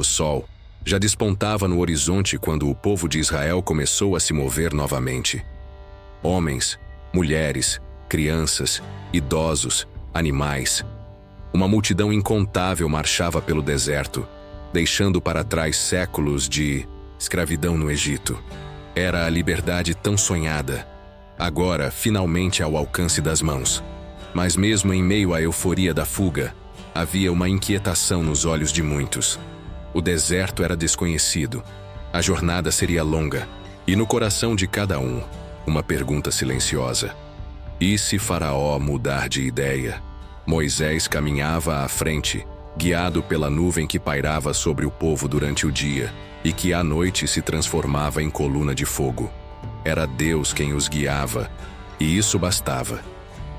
o sol já despontava no horizonte quando o povo de Israel começou a se mover novamente. Homens, mulheres, crianças, idosos, animais. Uma multidão incontável marchava pelo deserto, deixando para trás séculos de escravidão no Egito. Era a liberdade tão sonhada, agora finalmente ao alcance das mãos. Mas mesmo em meio à euforia da fuga, havia uma inquietação nos olhos de muitos. O deserto era desconhecido, a jornada seria longa, e no coração de cada um, uma pergunta silenciosa. E se Faraó mudar de ideia? Moisés caminhava à frente, guiado pela nuvem que pairava sobre o povo durante o dia e que à noite se transformava em coluna de fogo. Era Deus quem os guiava, e isso bastava.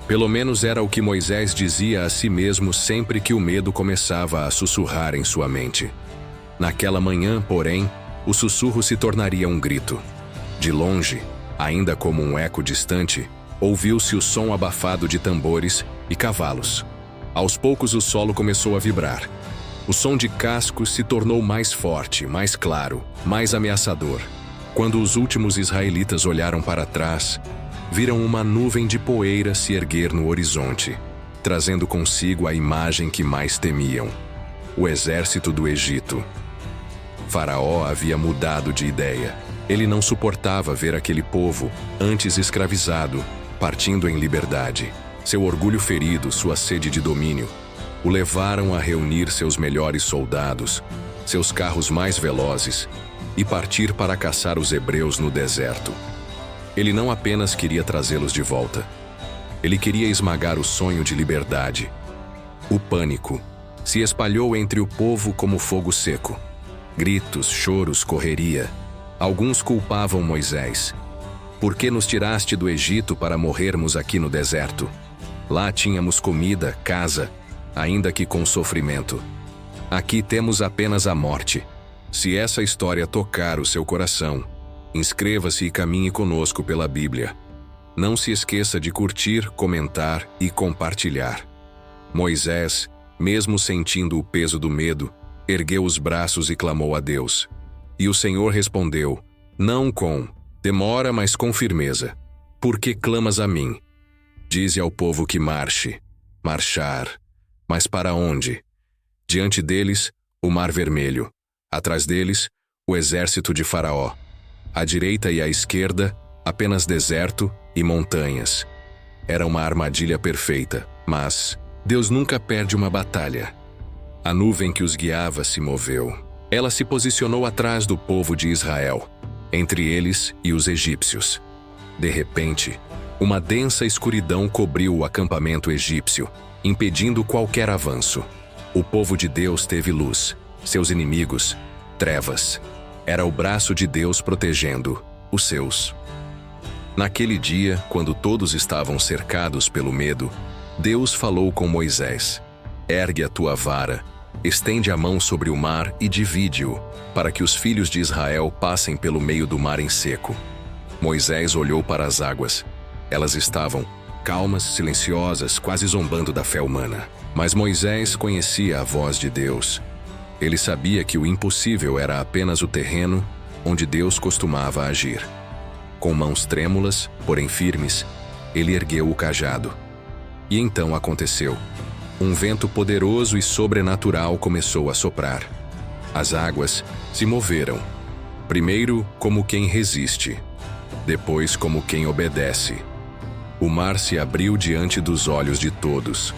Pelo menos era o que Moisés dizia a si mesmo sempre que o medo começava a sussurrar em sua mente. Naquela manhã, porém, o sussurro se tornaria um grito. De longe, ainda como um eco distante, ouviu-se o som abafado de tambores e cavalos. Aos poucos o solo começou a vibrar. O som de cascos se tornou mais forte, mais claro, mais ameaçador. Quando os últimos israelitas olharam para trás, viram uma nuvem de poeira se erguer no horizonte, trazendo consigo a imagem que mais temiam: o exército do Egito. Faraó havia mudado de ideia. Ele não suportava ver aquele povo, antes escravizado, partindo em liberdade. Seu orgulho ferido, sua sede de domínio, o levaram a reunir seus melhores soldados, seus carros mais velozes, e partir para caçar os hebreus no deserto. Ele não apenas queria trazê-los de volta. Ele queria esmagar o sonho de liberdade. O pânico se espalhou entre o povo como fogo seco. Gritos, choros, correria. Alguns culpavam Moisés. Por que nos tiraste do Egito para morrermos aqui no deserto? Lá tínhamos comida, casa, ainda que com sofrimento. Aqui temos apenas a morte. Se essa história tocar o seu coração, inscreva-se e caminhe conosco pela Bíblia. Não se esqueça de curtir, comentar e compartilhar. Moisés, mesmo sentindo o peso do medo, ergueu os braços e clamou a Deus. E o Senhor respondeu, não com demora, mas com firmeza. Por que clamas a mim? Dize ao povo que marche. Marchar. Mas para onde? Diante deles, o Mar Vermelho. Atrás deles, o exército de Faraó. À direita e à esquerda, apenas deserto e montanhas. Era uma armadilha perfeita, mas Deus nunca perde uma batalha. A nuvem que os guiava se moveu. Ela se posicionou atrás do povo de Israel, entre eles e os egípcios. De repente, uma densa escuridão cobriu o acampamento egípcio, impedindo qualquer avanço. O povo de Deus teve luz, seus inimigos, trevas. Era o braço de Deus protegendo os seus. Naquele dia, quando todos estavam cercados pelo medo, Deus falou com Moisés: ergue a tua vara, estende a mão sobre o mar e divide-o, para que os filhos de Israel passem pelo meio do mar em seco. Moisés olhou para as águas. Elas estavam calmas, silenciosas, quase zombando da fé humana. Mas Moisés conhecia a voz de Deus. Ele sabia que o impossível era apenas o terreno onde Deus costumava agir. Com mãos trêmulas, porém firmes, ele ergueu o cajado. E então aconteceu. Um vento poderoso e sobrenatural começou a soprar. As águas se moveram, primeiro como quem resiste, depois como quem obedece. O mar se abriu diante dos olhos de todos.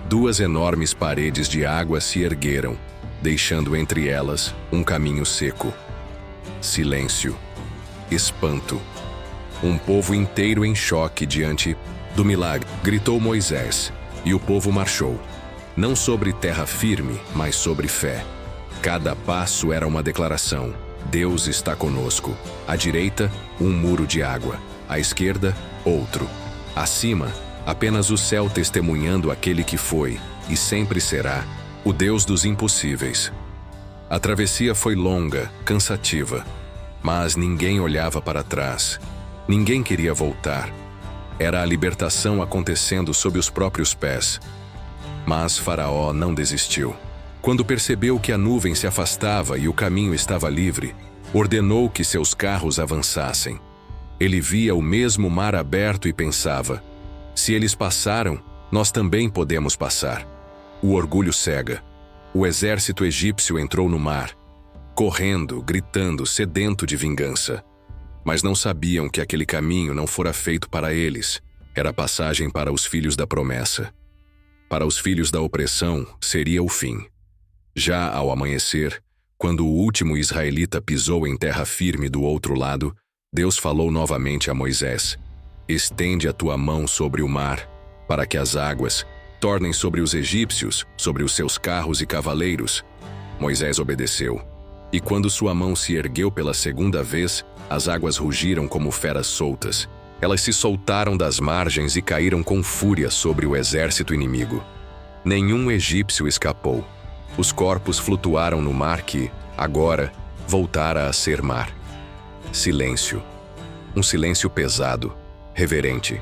Duas enormes paredes de água se ergueram, deixando entre elas um caminho seco. Silêncio. Espanto. Um povo inteiro em choque diante do milagre. Gritou Moisés, e o povo marchou. Não sobre terra firme, mas sobre fé. Cada passo era uma declaração. Deus está conosco. À direita, um muro de água. À esquerda, outro. Acima, apenas o céu testemunhando aquele que foi, e sempre será, o Deus dos impossíveis. A travessia foi longa, cansativa, mas ninguém olhava para trás. Ninguém queria voltar. Era a libertação acontecendo sob os próprios pés. Mas Faraó não desistiu. Quando percebeu que a nuvem se afastava e o caminho estava livre, ordenou que seus carros avançassem. Ele via o mesmo mar aberto e pensava: se eles passaram, nós também podemos passar. O orgulho cega. O exército egípcio entrou no mar, correndo, gritando, sedento de vingança. Mas não sabiam que aquele caminho não fora feito para eles, era passagem para os filhos da promessa. Para os filhos da opressão, seria o fim. Já ao amanhecer, quando o último israelita pisou em terra firme do outro lado, Deus falou novamente a Moisés: estende a tua mão sobre o mar, para que as águas tornem sobre os egípcios, sobre os seus carros e cavaleiros. Moisés obedeceu. E quando sua mão se ergueu pela segunda vez, as águas rugiram como feras soltas. Elas se soltaram das margens e caíram com fúria sobre o exército inimigo. Nenhum egípcio escapou. Os corpos flutuaram no mar que, agora, voltara a ser mar. Silêncio. Um silêncio pesado, reverente.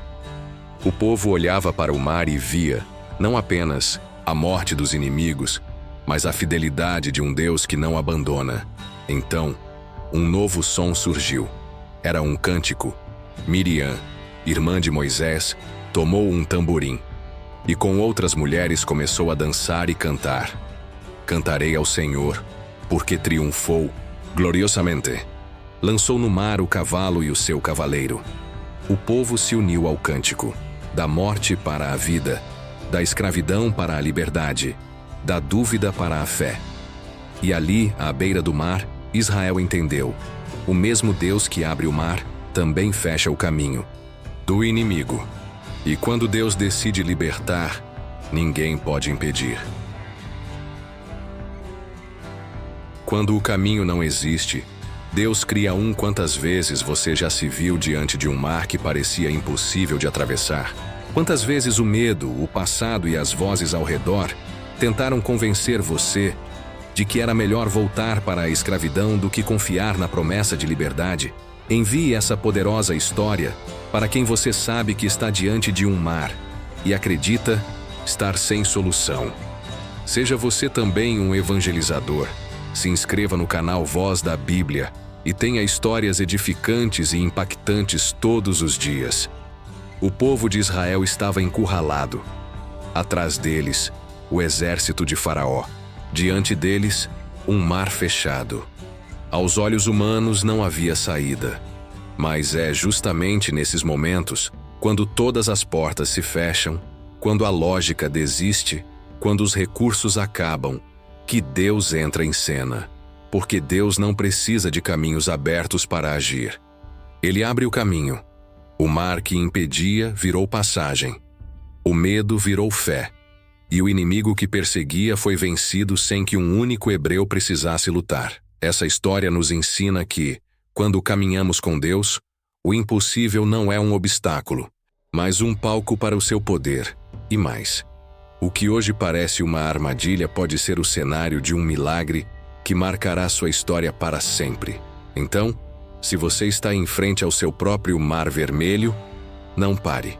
O povo olhava para o mar e via, não apenas a morte dos inimigos, mas a fidelidade de um Deus que não abandona. Então, um novo som surgiu. Era um cântico. Miriam, irmã de Moisés, tomou um tamborim e com outras mulheres começou a dançar e cantar. Cantarei ao Senhor, porque triunfou gloriosamente. Lançou no mar o cavalo e o seu cavaleiro. O povo se uniu ao cântico, da morte para a vida, da escravidão para a liberdade, da dúvida para a fé. E ali, à beira do mar, Israel entendeu: o mesmo Deus que abre o mar, também fecha o caminho do inimigo. E quando Deus decide libertar, ninguém pode impedir. Quando o caminho não existe, Deus cria um. Quantas vezes você já se viu diante de um mar que parecia impossível de atravessar? Quantas vezes o medo, o passado e as vozes ao redor tentaram convencer você de que era melhor voltar para a escravidão do que confiar na promessa de liberdade? Envie essa poderosa história para quem você sabe que está diante de um mar e acredita estar sem solução. Seja você também um evangelizador. Se inscreva no canal Voz da Bíblia e tenha histórias edificantes e impactantes todos os dias. O povo de Israel estava encurralado. Atrás deles, o exército de Faraó. Diante deles, um mar fechado. Aos olhos humanos não havia saída. Mas é justamente nesses momentos, quando todas as portas se fecham, quando a lógica desiste, quando os recursos acabam, que Deus entra em cena. Porque Deus não precisa de caminhos abertos para agir. Ele abre o caminho. O mar que impedia virou passagem. O medo virou fé. E o inimigo que perseguia foi vencido sem que um único hebreu precisasse lutar. Essa história nos ensina que, quando caminhamos com Deus, o impossível não é um obstáculo, mas um palco para o seu poder. E mais, o que hoje parece uma armadilha pode ser o cenário de um milagre que marcará sua história para sempre. Então, se você está em frente ao seu próprio mar vermelho, não pare.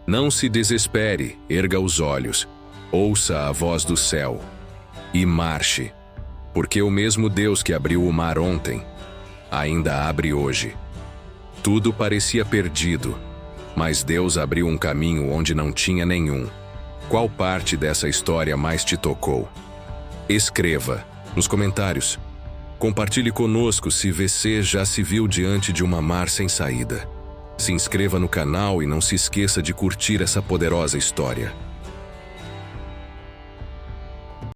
Não se desespere, erga os olhos, ouça a voz do céu e marche. Porque o mesmo Deus que abriu o mar ontem, ainda abre hoje. Tudo parecia perdido, mas Deus abriu um caminho onde não tinha nenhum. Qual parte dessa história mais te tocou? Escreva nos comentários. Compartilhe conosco se você já se viu diante de uma mar sem saída. Se inscreva no canal e não se esqueça de curtir essa poderosa história.